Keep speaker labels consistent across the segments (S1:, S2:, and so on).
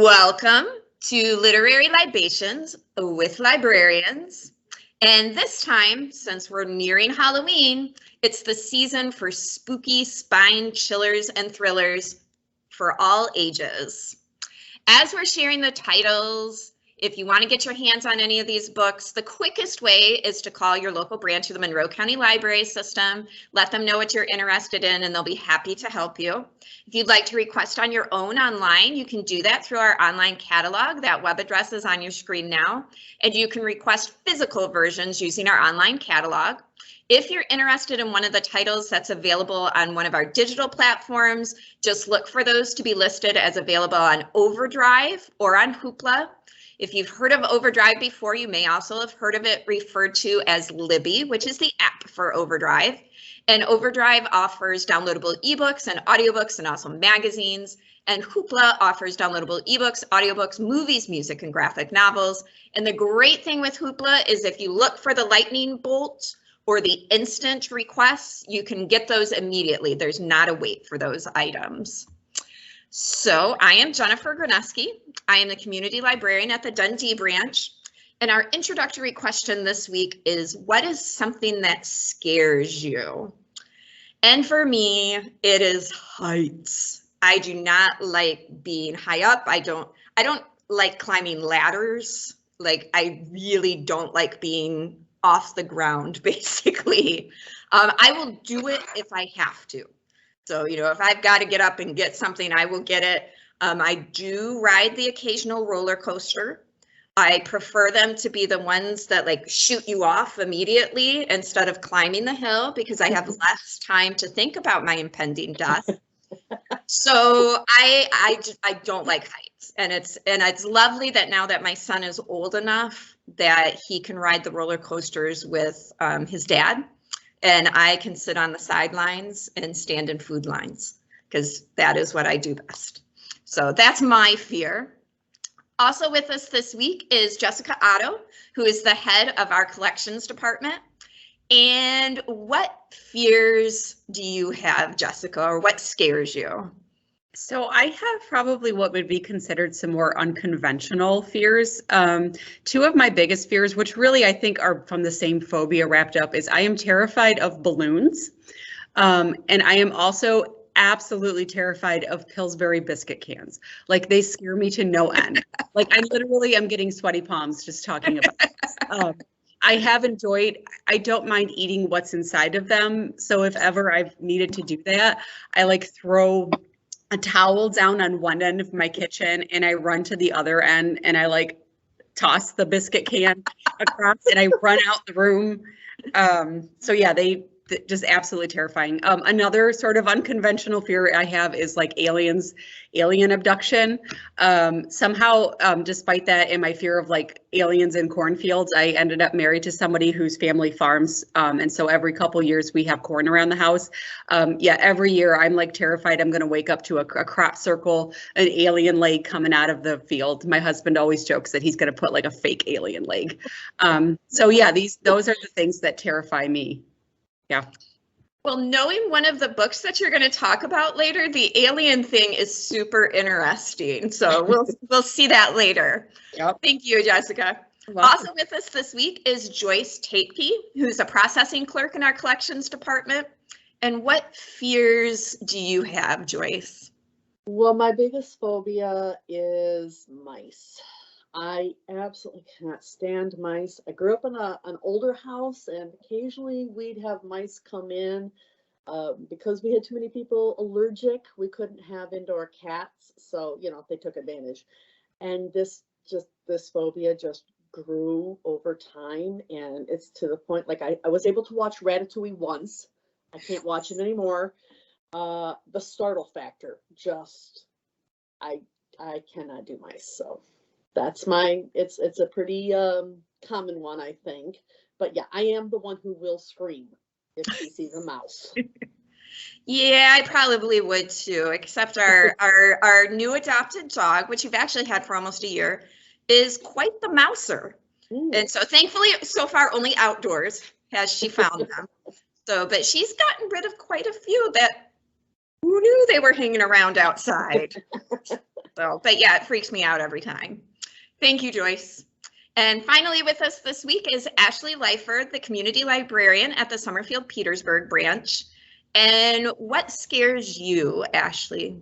S1: Welcome to Literary Libations with Librarians. And this time, since we're nearing Halloween, it's the season for spooky spine chillers and thrillers for all ages. As we're sharing the titles, if you want to get your hands on any of these books, the quickest way is to call your local branch of the Monroe County Library System, let them know what you're interested in, and they'll be happy to help you. If you'd like to request on your own online, you can do that through our online catalog. That web address is on your screen now, and you can request physical versions using our online catalog. If you're interested in one of the titles that's available on one of our digital platforms, just look for those to be listed as available on Overdrive or on Hoopla. If you've heard of Overdrive before, you may also have heard of it referred to as Libby, which is the app for Overdrive. And Overdrive offers downloadable ebooks and audiobooks and also magazines. And Hoopla offers downloadable ebooks, audiobooks, movies, music, and graphic novels. And the great thing with Hoopla is if you look for the lightning bolt or the instant requests, you can get those immediately. There's not a wait for those items. So I am Jennifer Graneski. I am the community librarian at the Dundee branch. And our introductory question this week is, what is something that scares you? And for me, it is heights. I do not like being high up. I don't like climbing ladders. Like, I really don't like being off the ground, basically. I will do it if I have to. So, you know, if I've got to get up and get something, I will get it. I do ride the occasional roller coaster. I prefer them to be the ones that like shoot you off immediately instead of climbing the hill because I have less time to think about my impending death. So I don't like heights, and it's lovely that now that my son is old enough that he can ride the roller coasters with his dad. And I can sit on the sidelines and stand in food lines because that is what I do best. So that's my fear. Also with us this week is Jessica Otto, who is the head of our collections department. And what fears do you have, Jessica, or what scares you?
S2: So I have probably what would be considered some more unconventional fears. Two of my biggest fears, which really I think are from the same phobia wrapped up, is I am terrified of balloons. And I am also absolutely terrified of Pillsbury biscuit cans. Like, they scare me to no end. Like, I literally am getting sweaty palms just talking about this. I don't mind eating what's inside of them. So if ever I've needed to do that, I like throw a towel down on one end of my kitchen and I run to the other end and I like toss the biscuit can across and I run out the room. So yeah, just absolutely terrifying. Another sort of unconventional fear I have is like alien abduction. Somehow, despite that and my fear of like aliens in cornfields, I ended up married to somebody whose family farms. And so every couple years we have corn around the house. Yeah, every year I'm like terrified I'm going to wake up to a crop circle, an alien leg coming out of the field. My husband always jokes that he's going to put like a fake alien leg. So yeah, those are the things that terrify me. Yeah.
S1: Well, knowing one of the books that you're going to talk about later, the alien thing is super interesting. So we'll see that later.
S2: Yep.
S1: Thank you, Jessica. Also with us this week is Joyce Tate, who's a processing clerk in our collections department. And what fears do you have, Joyce?
S3: Well, my biggest phobia is mice. I absolutely cannot stand mice. I grew up in an older house, and occasionally we'd have mice come in. Because we had too many people allergic, we couldn't have indoor cats. So, you know, they took advantage. And this phobia just grew over time. And it's to the point, like I was able to watch Ratatouille once. I can't watch it anymore. The startle factor, I cannot do mice. So that's it's a pretty common one, I think. But yeah, I am the one who will scream if she sees a mouse.
S1: Yeah, I probably would too, except our new adopted dog, which we've actually had for almost a year, is quite the mouser. And so thankfully, so far, only outdoors has she found them. So, but she's gotten rid of quite a few that who knew they were hanging around outside. So, but yeah, it freaks me out every time. Thank you, Joyce. And finally with us this week is Ashley Lyford, the community librarian at the Summerfield Petersburg branch. And what scares you, Ashley?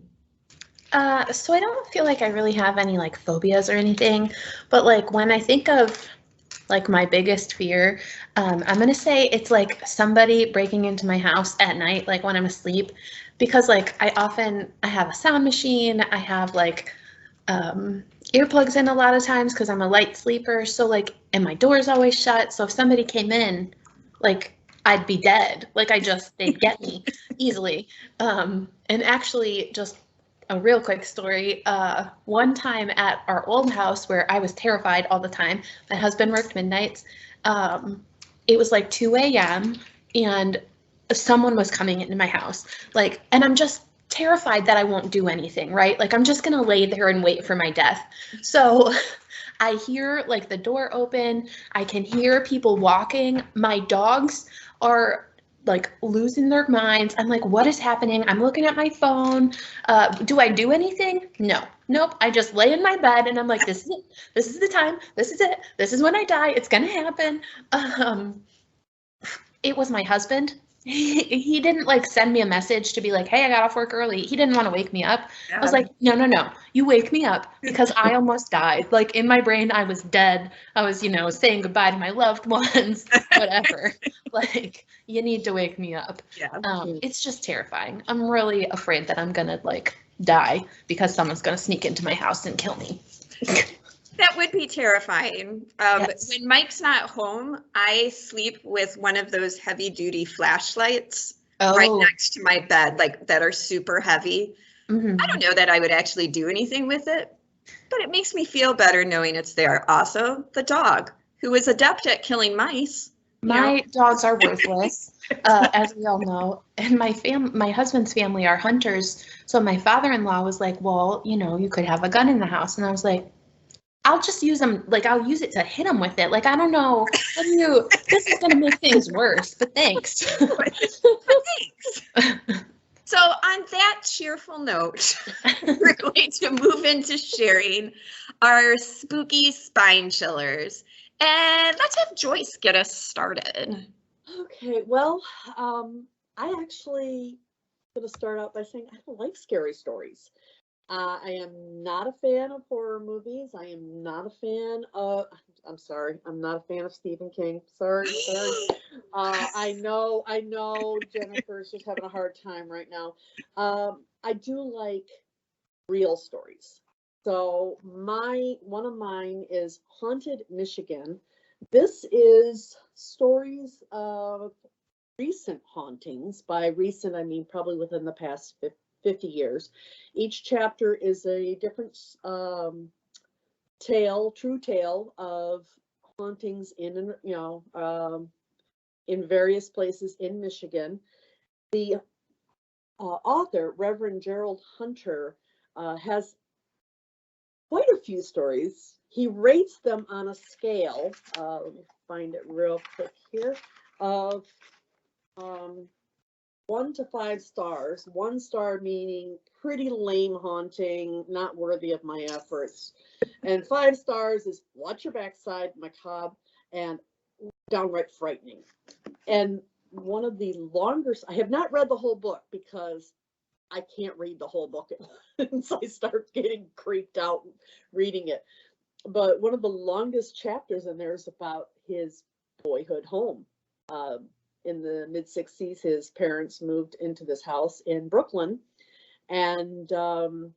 S4: So I don't feel like I really have any like phobias or anything, but like when I think of like my biggest fear, I'm gonna say it's like somebody breaking into my house at night, like when I'm asleep, because like I have a sound machine, I have like earplugs in a lot of times because I'm a light sleeper, so like, and my door's always shut, so if somebody came in, like I'd be dead, like they'd get me easily. And actually just a real quick story. One time at our old house where I was terrified all the time, my husband worked midnights. It was like 2 a.m. and someone was coming into my house. Like, and I'm just terrified that I won't do anything, right? Like, I'm just gonna lay there and wait for my death. So I hear like the door open, I can hear people walking. My dogs are like losing their minds. I'm like, what is happening? I'm looking at my phone. Do I do anything? No. Nope. I just lay in my bed and I'm like, this is it. This is the time. This is it. This is when I die. It's gonna happen. It was my husband. He didn't like send me a message to be like, hey, I got off work early. He didn't want to wake me up. I was like, no, you wake me up because I almost died. Like in my brain, I was dead. I was, saying goodbye to my loved ones, whatever. Like, you need to wake me up.
S1: Yeah.
S4: It's just terrifying. I'm really afraid that I'm gonna like die because someone's gonna sneak into my house and kill me.
S1: That would be terrifying.
S4: Yes.
S1: When Mike's not home, I sleep with one of those heavy duty flashlights right next to my bed, like that are super heavy. I don't know that I would actually do anything with it, but it makes me feel better knowing it's there. Also, the dog, who is adept at killing mice.
S4: My dogs are worthless, as we all know. And my husband's family are hunters. So my father-in-law was like, well, you could have a gun in the house. And I was like, I'll just use them, like I'll use it to hit them with it. Like, I don't know, this is gonna make things worse, but thanks.
S1: Thanks. So on that cheerful note, we're going to move into sharing our spooky spine chillers. And let's have Joyce get us started.
S3: Okay, well, I actually going to start out by saying I don't like scary stories. I am not a fan of horror movies. I am not a fan of, I'm sorry, I'm not a fan of Stephen King. Sorry. I know Jennifer's just having a hard time right now. I do like real stories. So one of mine is Haunted Michigan. This is stories of recent hauntings. By recent, I mean probably within the past 50 years. Each chapter is a different true tale of hauntings in various places in Michigan. The author, Reverend Gerald Hunter, has quite a few stories. He rates them on a scale, let me find it real quick here, of 1 to 5 stars. 1 star meaning pretty lame haunting, not worthy of my efforts. And 5 stars is watch your backside, macabre, and downright frightening. And one of the longer, I have not read the whole book because I can't read the whole book once I start getting creeped out reading it. But one of the longest chapters in there is about his boyhood home. In the mid-60s, his parents moved into this house in Brooklyn. And the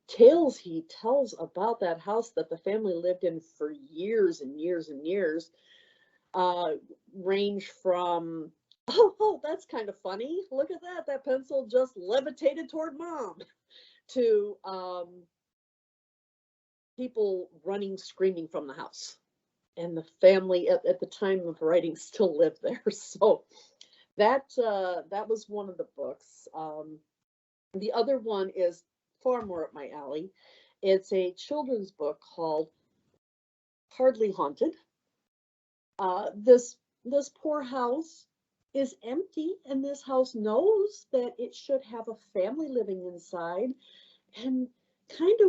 S3: tales he tells about that house that the family lived in for years and years and years range from, oh, that's kind of funny. Look at that. That pencil just levitated toward mom. To people running, screaming from the house. And the family at the time of writing still lived there. So that was one of the books. The other one is far more up my alley. It's a children's book called Hardly Haunted. This poor house is empty, and this house knows that it should have a family living inside. and kind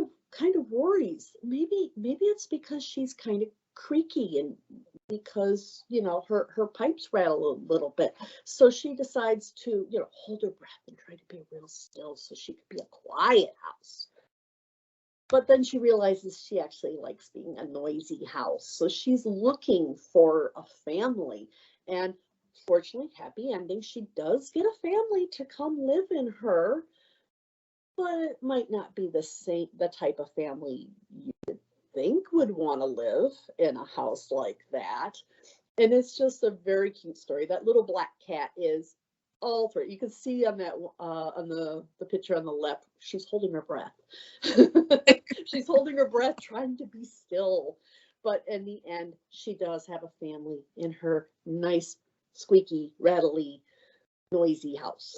S3: of worries. Maybe it's because she's kind of creaky and because, you know, her pipes rattle a little bit. So she decides to, you know, hold her breath and try to be real still so she could be a quiet house. But then she realizes she actually likes being a noisy house. So she's looking for a family. And fortunately, happy ending, she does get a family to come live in her. But it might not be the type of family you would think would want to live in a house like that. And it's just a very cute story. That little black cat is all through. You can see on that on the picture on the left, she's holding her breath. She's holding her breath, trying to be still. But in the end, she does have a family in her nice, squeaky, rattly, noisy house.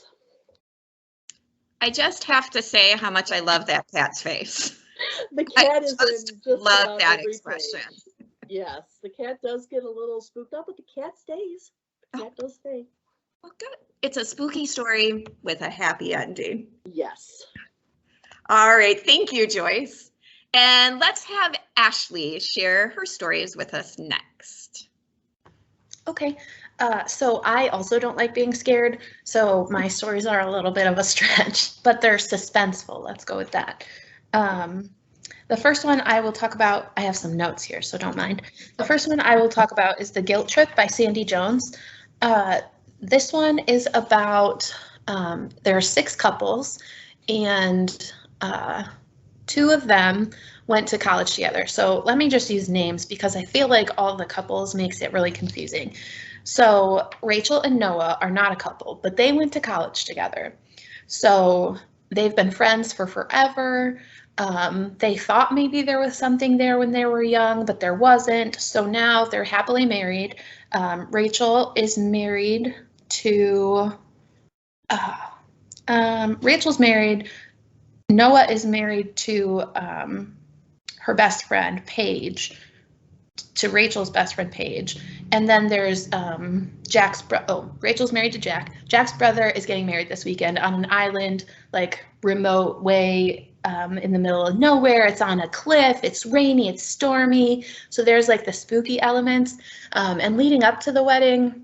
S1: I just have to say how much I love that cat's face.
S3: The cat is
S1: just
S3: in just
S1: love
S3: about
S1: that
S3: every
S1: expression.
S3: page. Yes, the cat does get a little spooked up, but the cat stays. The cat does stay.
S1: Well, good. It's a spooky story with a happy ending.
S3: Yes.
S1: All right, thank you, Joyce. And let's have Ashley share her stories with us next.
S4: Okay, so I also don't like being scared, so my stories are a little bit of a stretch, but they're suspenseful. Let's go with that. The first one I will talk about, I have some notes here, so don't mind. The first one I will talk about is The Guilt Trip by Sandy Jones. This one is about, there are 6 couples, and 2 of them went to college together. So let me just use names because I feel like all the couples makes it really confusing. So Rachel and Noah are not a couple, but they went to college together. So they've been friends for forever. They thought maybe there was something there when they were young, but there wasn't. So now they're happily married. Rachel is married to, Rachel's married. Noah is married to her best friend, Paige, to Rachel's best friend, Paige. And then there's Rachel's married to Jack. Jack's brother is getting married this weekend on an island, like remote way in the middle of nowhere. It's on a cliff, it's rainy, it's stormy. So there's like the spooky elements. And leading up to the wedding,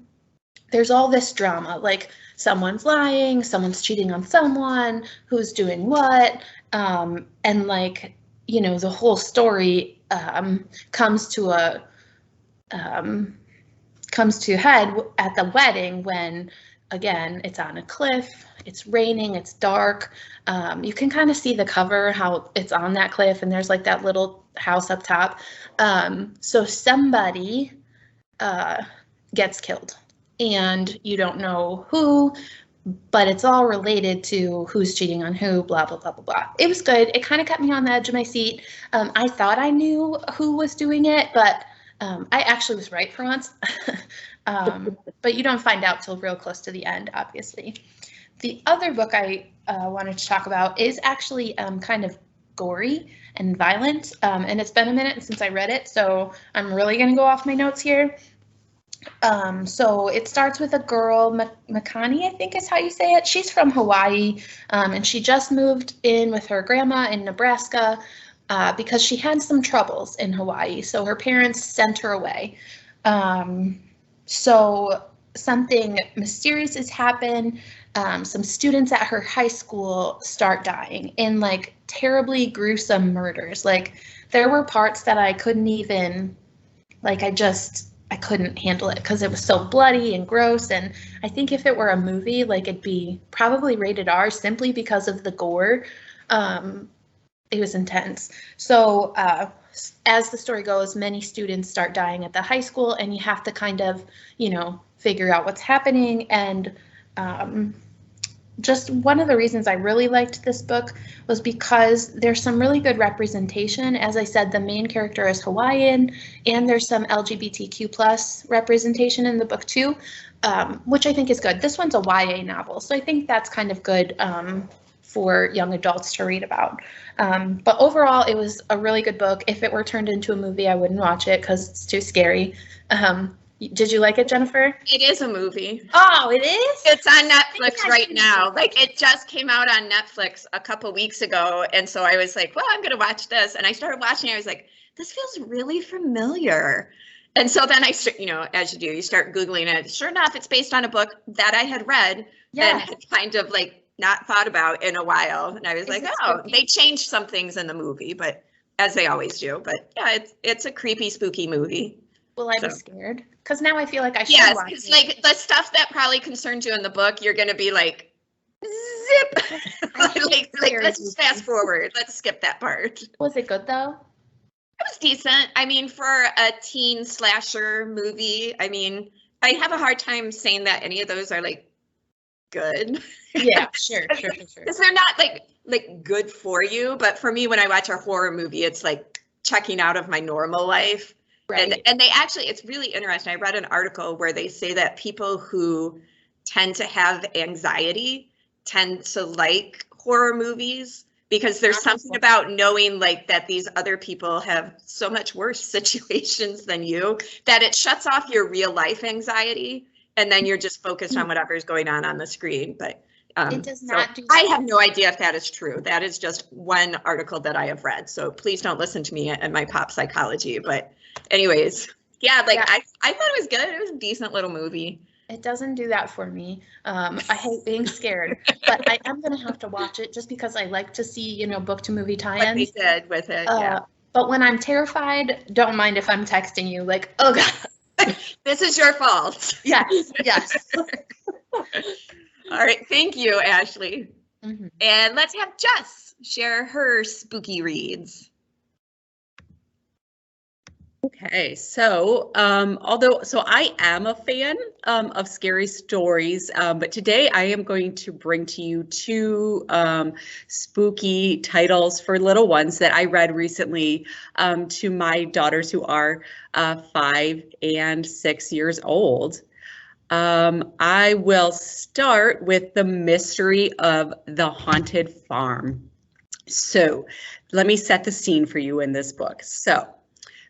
S4: there's all this drama, like someone's lying, someone's cheating on someone, who's doing what, and like, you know, the whole story comes to a head at the wedding when, again, it's on a cliff, it's raining, it's dark. You can kind of see the cover, how it's on that cliff, and there's like that little house up top. So somebody gets killed, and you don't know who, but it's all related to who's cheating on who, blah, blah, blah, blah, blah. It was good. It kind of kept me on the edge of my seat. I thought I knew who was doing it, but I actually was right for once. But you don't find out till real close to the end, obviously. The other book I wanted to talk about is actually kind of gory and violent, and it's been a minute since I read it, so I'm really going to go off my notes here. So it starts with a girl, Makani, I think is how you say it. She's from Hawaii, and she just moved in with her grandma in Nebraska because she had some troubles in Hawaii. So her parents sent her away. So something mysterious has happened. Some students at her high school start dying in like terribly gruesome murders. Like there were parts that I couldn't even, like I couldn't handle it because it was so bloody and gross. And I think if it were a movie, like it'd be probably rated R simply because of the gore. It was intense. So as the story goes, many students start dying at the high school, and you have to kind of, you know, figure out what's happening. And just one of the reasons I really liked this book was because there's some really good representation. As I said, the main character is Hawaiian, and there's some LGBTQ plus representation in the book too, which I think is good. This one's a YA novel, so I think that's kind of good for young adults to read about. But overall, it was a really good book. If it were turned into a movie, I wouldn't watch it because it's too scary. Did you like it, Jennifer?
S1: It is a movie.
S4: Oh, it is?
S1: It's on Netflix
S4: I
S1: right
S4: didn't
S1: now.
S4: see
S1: Like
S4: it.
S1: it just came out on Netflix a couple weeks ago. And so I was like, well, I'm going to watch this. And I started watching. I was like, this feels really familiar. And so then I, you know, as you do, you start Googling it. Sure enough, it's based on a book that I had read and
S4: Yeah.
S1: had kind of like not thought about in a while. And I was
S4: Is
S1: like,
S4: it
S1: oh,
S4: spooky?
S1: they changed some things in the movie, but as they always do. But yeah, it's a creepy, spooky movie.
S4: Will I be
S1: So.
S4: scared? Because now I feel like I should
S1: Yes,
S4: watch
S1: because
S4: it.
S1: like the stuff that probably concerns you in the book, you're going to be like, zip.
S4: I hate
S1: like
S4: scary
S1: let's just fast
S4: movies.
S1: forward. Let's skip that part. It
S4: Was it good though?
S1: was decent. I mean, for a teen slasher movie, I mean, I have a hard time saying that any of those are like good.
S4: Yeah, sure.
S1: Because they're not like good for you. But for me, when I watch a horror movie, it's like checking out of my normal life.
S4: Right.
S1: And they actually, it's really interesting. I read an article where they say that people who tend to have anxiety tend to like horror movies because there's something about knowing like that these other people have so much worse situations than you that it shuts off your real life anxiety and then you're just focused on whatever's going on the screen. But
S4: It does not do
S1: I
S4: that.
S1: have no idea if that is true. That is just one article that I have read. So please don't listen to me and my pop psychology. But anyways, yeah, like
S4: Yeah.
S1: I thought it was good. It was a decent little movie.
S4: It doesn't do that for me. I hate being scared, but I am gonna have to watch it just because I like to see, you know, book to movie
S1: What they
S4: tie-ins.
S1: did with it, yeah.
S4: But when I'm terrified, don't mind if I'm texting you like, oh god.
S1: This is your fault.
S4: Yes.
S1: All right, thank you, Ashley.
S4: Mhm.
S1: And let's have Jess share her spooky reads.
S2: Okay, so I am a fan of scary stories, but today I am going to bring to you two spooky titles for little ones that I read recently to my daughters who are 5 and 6 years old. I will start with The Mystery of the Haunted Farm. So let me set the scene for you in this book. So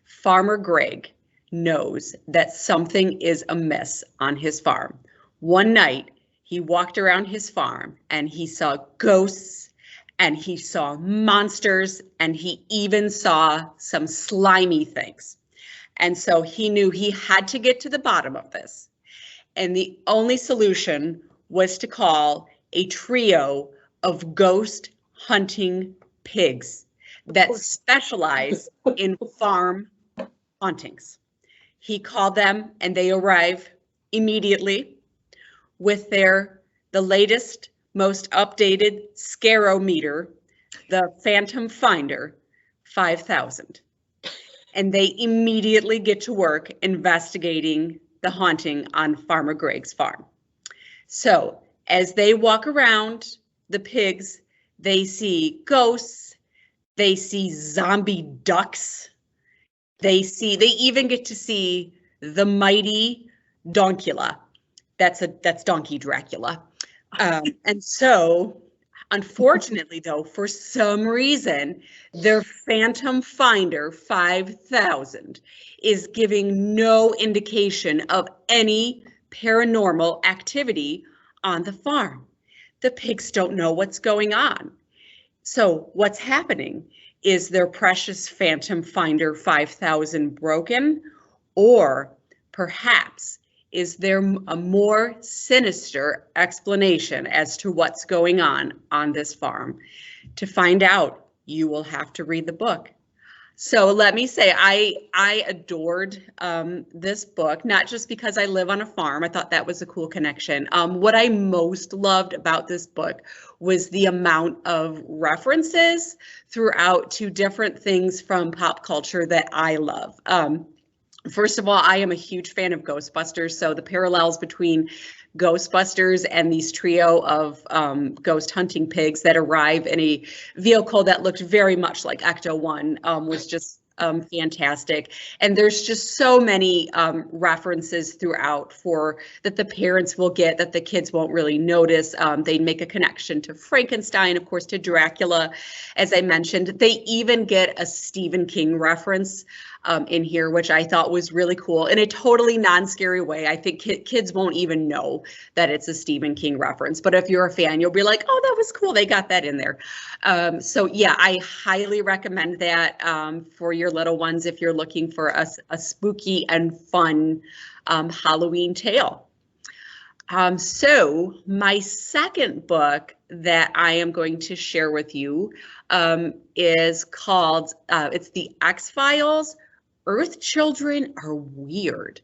S2: Farmer Greg knows that something is amiss on his farm. One night, he walked around his farm and he saw ghosts and he saw monsters and he even saw some slimy things. And so he knew he had to get to the bottom of this. And the only solution was to call a trio of ghost hunting pigs that specialize in farm hauntings. He called them and they arrive immediately with the latest, most updated scarometer, the Phantom Finder 5000. And they immediately get to work investigating the haunting on Farmer Greg's farm. So as they walk around the pigs, they see ghosts, they see zombie ducks, they even get to see the mighty Donkula. That's Donkey Dracula. And so, unfortunately though, for some reason, their Phantom Finder 5000 is giving no indication of any paranormal activity on the farm. The pigs don't know what's going on. So what's happening? Is their precious Phantom Finder 5000 broken? Or perhaps is there a more sinister explanation as to what's going on this farm? To find out, you will have to read the book. So let me say, I adored this book, not just because I live on a farm. I thought that was a cool connection. What I most loved about this book was the amount of references throughout to different things from pop culture that I love. First of all, I am a huge fan of Ghostbusters, so the parallels between Ghostbusters and these trio of ghost hunting pigs that arrive in a vehicle that looked very much like Ecto-1 was just fantastic. And there's just so many references throughout that the parents will get that the kids won't really notice. They make a connection to Frankenstein, of course, to Dracula, as I mentioned. They even get a Stephen King reference in here, which I thought was really cool in a totally non-scary way. I think kids won't even know that it's a Stephen King reference, but if you're a fan, you'll be like, oh, that was cool. They got that in there. So yeah, I highly recommend that for your little ones if you're looking for a spooky and fun Halloween tale. So my second book that I am going to share with you is called, it's The X-Files, Earth Children Are Weird.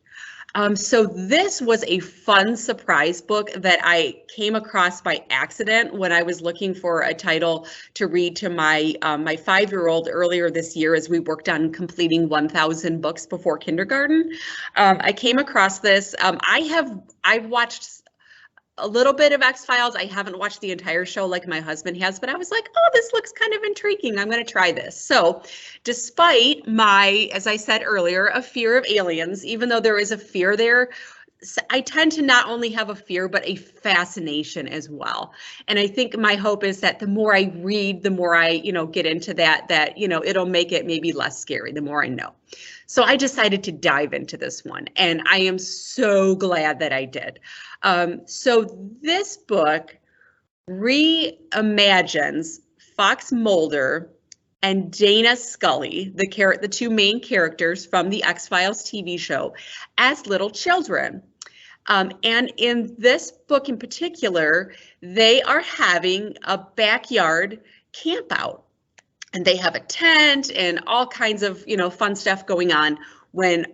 S2: So this was a fun surprise book that I came across by accident when I was looking for a title to read to my my 5-year-old earlier this year as we worked on completing 1,000 books before kindergarten. I came across this. I've watched a little bit of X-Files. I haven't watched the entire show like my husband has, but I was like, oh, this looks kind of intriguing. I'm going to try this. So despite my, as I said earlier, a fear of aliens, even though there is a fear there, I tend to not only have a fear, but a fascination as well. And I think my hope is that the more I read, the more I, get into that, it'll make it maybe less scary, the more I know. So I decided to dive into this one, and I am so glad that I did. So this book reimagines Fox Mulder and Dana Scully, the two main characters from the X-Files TV show, as little children. And in this book in particular, they are having a backyard camp out. And they have a tent and all kinds of, fun stuff going on when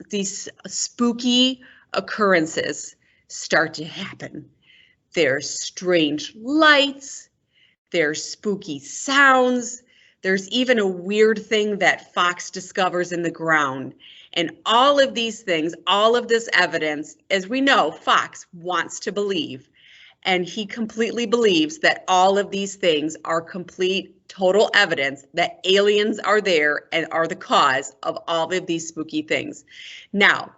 S2: these spooky occurrences start to happen. There's strange lights, there's spooky sounds, there's even a weird thing that Fox discovers in the ground. And all of these things, all of this evidence, as we know, Fox wants to believe. And he completely believes that all of these things are complete, total evidence that aliens are there and are the cause of all of these spooky things. Now,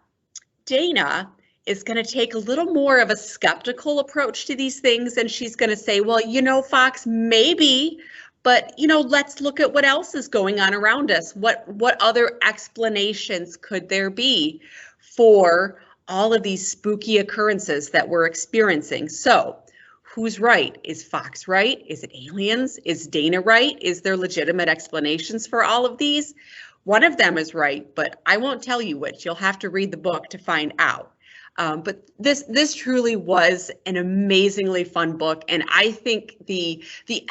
S2: Dana is going to take a little more of a skeptical approach to these things. And she's going to say, well, Fox, maybe, but, let's look at what else is going on around us. What other explanations could there be for all of these spooky occurrences that we're experiencing? So who's right? Is Fox right? Is it aliens? Is Dana right? Is there legitimate explanations for all of these? One of them is right, but I won't tell you which. You'll have to read the book to find out. But this truly was an amazingly fun book, and I think the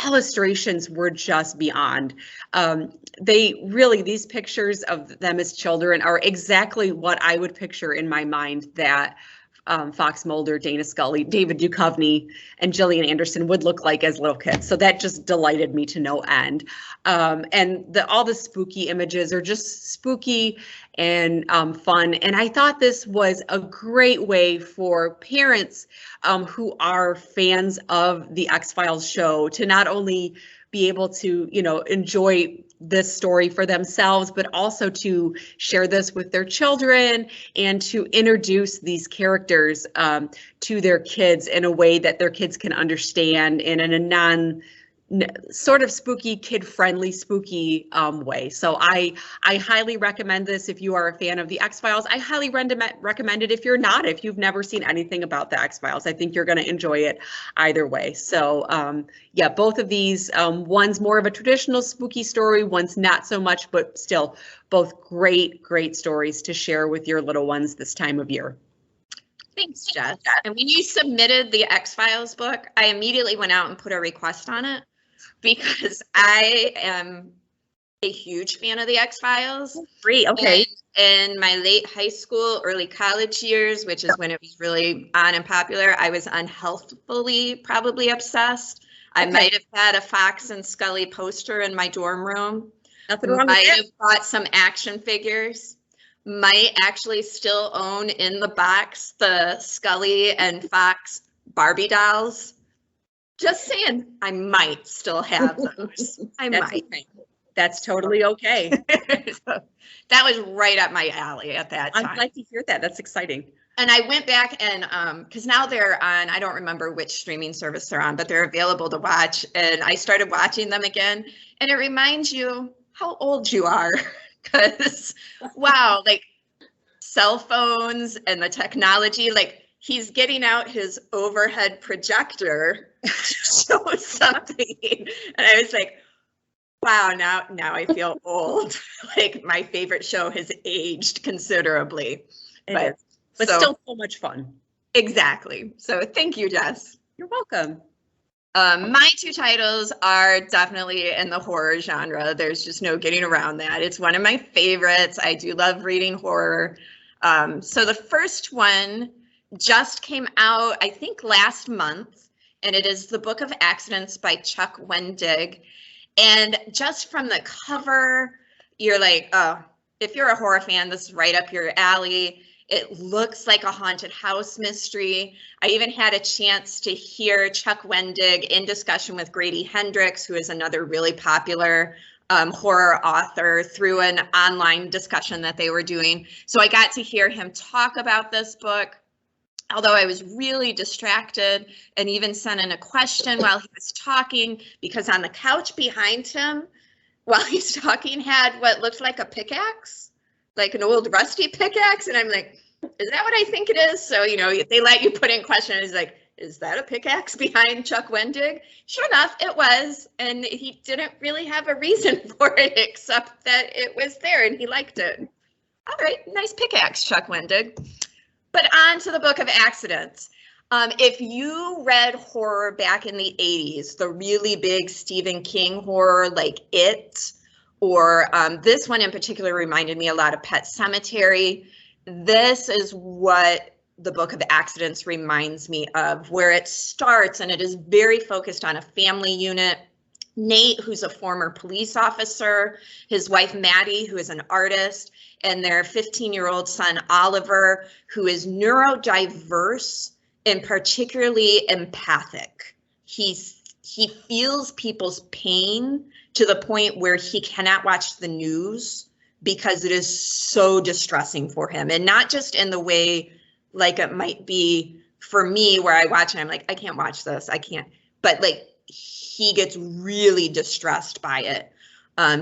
S2: illustrations were just beyond. These pictures of them as children are exactly what I would picture in my mind that Fox Mulder, Dana Scully, David Duchovny, and Gillian Anderson would look like as little kids. So that just delighted me to no end. And all the spooky images are just spooky and fun. And I thought this was a great way for parents who are fans of the X-Files show to not only be able to, enjoy this story for themselves, but also to share this with their children and to introduce these characters to their kids in a way that their kids can understand and in a sort of spooky, kid-friendly, spooky way. So I highly recommend this if you are a fan of the X-Files. I highly recommend it if you're not, if you've never seen anything about the X-Files. I think you're going to enjoy it either way. So yeah, both of these, one's more of a traditional spooky story, one's not so much, but still both great, great stories to share with your little ones this time of year.
S1: Thanks, Jess. And when you submitted the X-Files book, I immediately went out and put a request on it because I am a huge fan of the X-Files.
S2: Great, okay.
S1: In my late high school, early college years, which is when it was really on and popular, I was unhealthfully probably obsessed. I might have had a Fox and Scully poster in my dorm room.
S2: Nothing wrong with
S1: Might
S2: that.
S1: have bought some action figures. Might actually still own in the box the Scully and Fox Barbie dolls. Just saying, I might still have those. I might.
S2: Okay. That's totally okay.
S1: So that was right up my alley at that time.
S2: I'd like to hear that. That's exciting.
S1: And I went back and because now they're on, I don't remember which streaming service they're on, but they're available to watch. And I started watching them again. And it reminds you how old you are because wow, like cell phones and the technology, like he's getting out his overhead projector to show something. And I was like, wow, now I feel old. Like my favorite show has aged considerably. But
S2: still so much fun.
S1: Exactly. So thank you, Jess.
S2: You're welcome.
S1: My two titles are definitely in the horror genre. There's just no getting around that. It's one of my favorites. I do love reading horror. So the first one just came out, I think, last month, and it is The Book of Accidents by Chuck Wendig. And just from the cover, you're like, oh, if you're a horror fan, this is right up your alley. It looks like a haunted house mystery. I even had a chance to hear Chuck Wendig in discussion with Grady Hendrix, who is another really popular horror author, through an online discussion that they were doing. So I got to hear him talk about this book, although I was really distracted, and even sent in a question while he was talking, because on the couch behind him, while he's talking, had what looked like a pickaxe, like an old rusty pickaxe. And I'm like, is that what I think it is? So, you know, they let you put in questions. He's like, is that a pickaxe behind Chuck Wendig? Sure enough, it was. And he didn't really have a reason for it, except that it was there and he liked it. All right, nice pickaxe, Chuck Wendig. But on to the Book of Accidents. If you read horror back in the 80s, the really big Stephen King horror like It, or this one in particular reminded me a lot of Pet Sematary. This is what the Book of Accidents reminds me of, where it starts, and it is very focused on a family unit. Nate, who's a former police officer, his wife Maddie, who is an artist, and their 15-year-old son Oliver, who is neurodiverse and particularly empathic. He feels people's pain to the point where he cannot watch the news because it is so distressing for him. And not just in the way like it might be for me, where I watch and I'm like, I can't watch this, I can't. But like, he gets really distressed by it.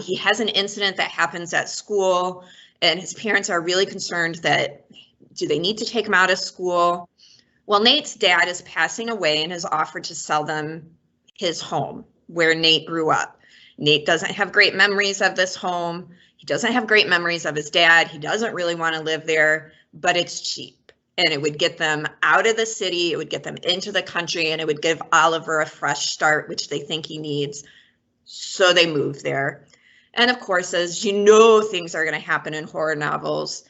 S1: He has an incident that happens at school, and his parents are really concerned that, do they need to take him out of school? Well, Nate's dad is passing away and has offered to sell them his home where Nate grew up. Nate doesn't have great memories of this home. He doesn't have great memories of his dad. He doesn't really want to live there, but it's cheap. And it would get them out of the city, it would get them into the country, and it would give Oliver a fresh start, which they think he needs. So they move there. And of course, as you know, things are going to happen in horror novels.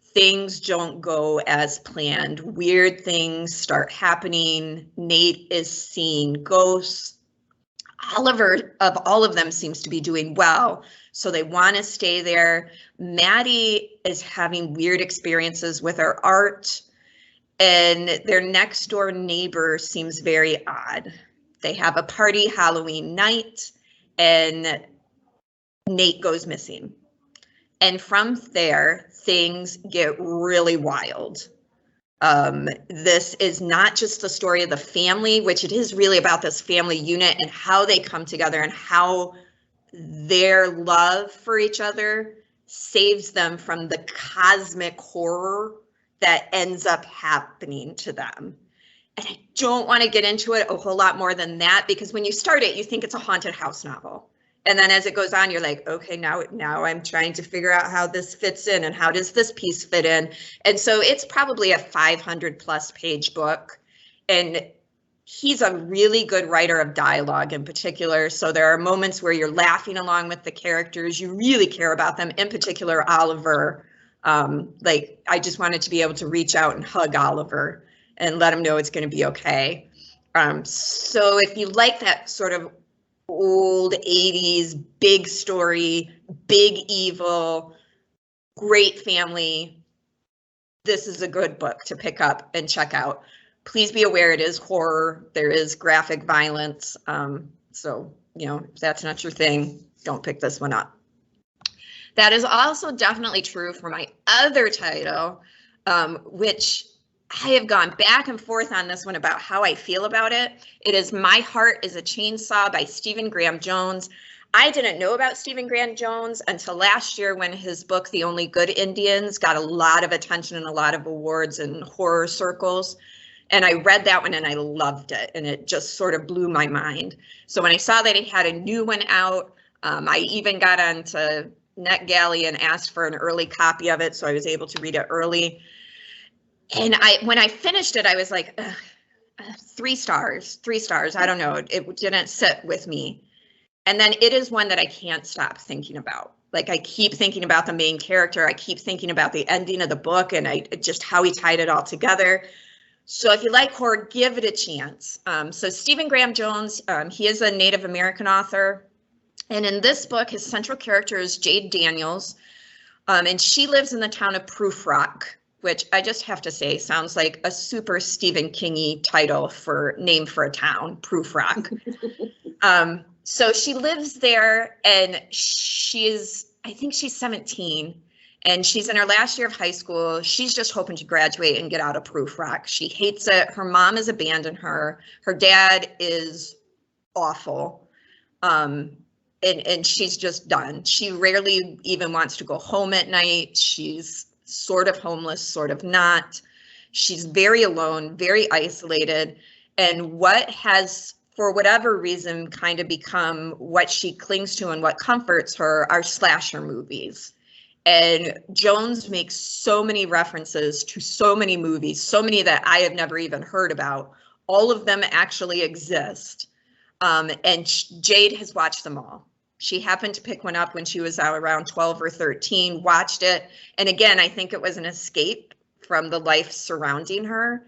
S1: Things don't go as planned. Weird things start happening. Nate is seeing ghosts. Oliver, of all of them, seems to be doing well, so they want to stay there. Maddie is having weird experiences with her art, and their next door neighbor seems very odd. They have a party Halloween night, and Nate goes missing. And from there, things get really wild. This is not just the story of the family, which it is really about this family unit and how they come together and how their love for each other saves them from the cosmic horror that ends up happening to them. And I don't want to get into it a whole lot more than that, because when you start it, you think it's a haunted house novel. And then as it goes on, you're like, okay, now I'm trying to figure out how this fits in and how does this piece fit in. And so it's probably a 500+ page book. And he's a really good writer of dialogue in particular. So there are moments where you're laughing along with the characters. You really care about them, in particular, Oliver. Like, I just wanted to be able to reach out and hug Oliver and let him know it's going to be okay. So if you like that sort of old 80s, big story, big evil, great family, this is a good book to pick up and check out. Please be aware it is horror. There is graphic violence. So, you know, if that's not your thing, don't pick this one up. That is also definitely true for my other title, which I have gone back and forth on this one about how I feel about it. It is My Heart is a Chainsaw by Stephen Graham Jones. I didn't know about Stephen Graham Jones until last year when his book, The Only Good Indians, got a lot of attention and a lot of awards in horror circles. And I read that one and I loved it. And it just sort of blew my mind. So when I saw that he had a new one out, I even got onto NetGalley and asked for an early copy of it. So I was able to read it early. And when I finished it, I was like, 3 stars, 3 stars. I don't know. It didn't sit with me. And then it is one that I can't stop thinking about. Like I keep thinking about the main character. I keep thinking about the ending of the book and just how he tied it all together. So if you like horror, give it a chance. So Stephen Graham Jones, he is a Native American author. And in this book, his central character is Jade Daniels. And she lives in the town of Proof Rock, which I just have to say sounds like a super Stephen King-y title name for a town, Proof Rock. So she lives there and I think she's 17 and she's in her last year of high school. She's just hoping to graduate and get out of Proof Rock. She hates it. Her mom has abandoned her. Her dad is awful. And she's just done. She rarely even wants to go home at night. She's sort of homeless, sort of not. She's very alone, very isolated. And what has, for whatever reason, kind of become what she clings to and what comforts her are slasher movies. And Jones makes so many references to so many movies, so many that I have never even heard about. All of them actually exist. And Jade has watched them all. She happened to pick one up when she was out around 12 or 13, watched it. And again, I think it was an escape from the life surrounding her.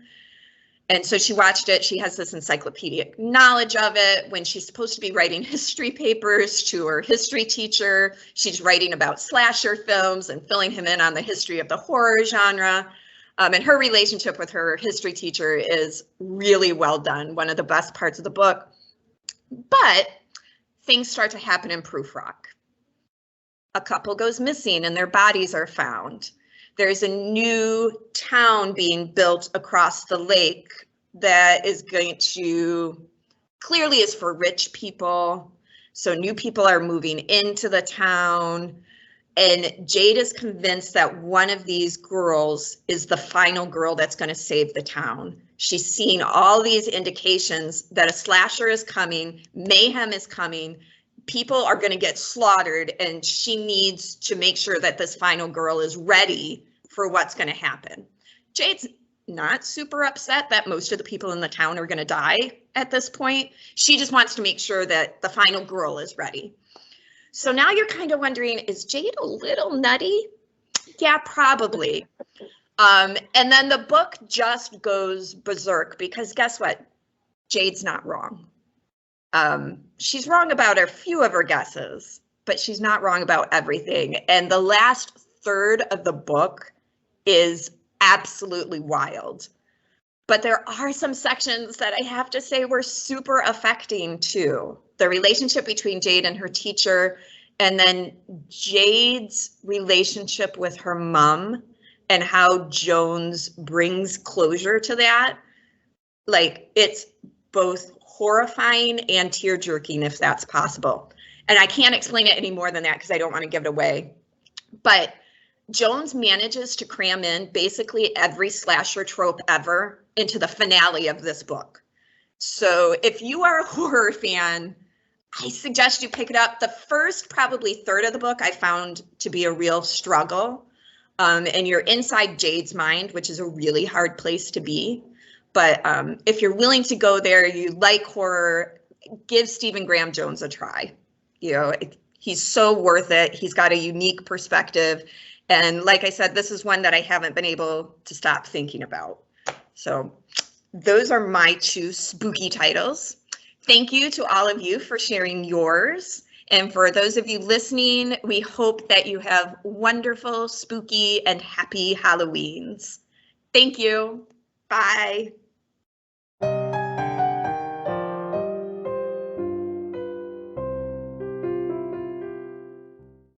S1: And so she watched it. She has this encyclopedic knowledge of it. When she's supposed to be writing history papers to her history teacher, she's writing about slasher films and filling him in on the history of the horror genre. And her relationship with her history teacher is really well done, one of the best parts of the book. But things start to happen in Proof Rock. A couple goes missing and their bodies are found. There's a new town being built across the lake that is going to, clearly is for rich people. So new people are moving into the town. And Jade is convinced that one of these girls is the final girl that's going to save the town. She's seen all these indications that a slasher is coming, mayhem is coming, people are going to get slaughtered, and she needs to make sure that this final girl is ready for what's going to happen. Jade's not super upset that most of the people in the town are going to die at this point. She just wants to make sure that the final girl is ready. So now you're kind of wondering, is Jade a little nutty? Yeah, probably. And then the book just goes berserk because guess what? Jade's not wrong. She's wrong about a few of her guesses, but she's not wrong about everything. And the last third of the book is absolutely wild. But there are some sections that I have to say were super affecting too. The relationship between Jade and her teacher, and then Jade's relationship with her mom and how Jones brings closure to that. Like, it's both horrifying and tear-jerking if that's possible. And I can't explain it any more than that because I don't want to give it away. But Jones manages to cram in basically every slasher trope ever into the finale of this book. So if you are a horror fan, I suggest you pick it up. The first probably third of the book I found to be a real struggle. And you're inside Jade's mind, which is a really hard place to be. But if you're willing to go there, you like horror, give Stephen Graham Jones a try. You know, he's so worth it. He's got a unique perspective. And like I said, this is one that I haven't been able to stop thinking about. So those are my 2 spooky titles. Thank you to all of you for sharing yours. And for those of you listening, we hope that you have wonderful, spooky, and happy Halloweens. Thank you. Bye.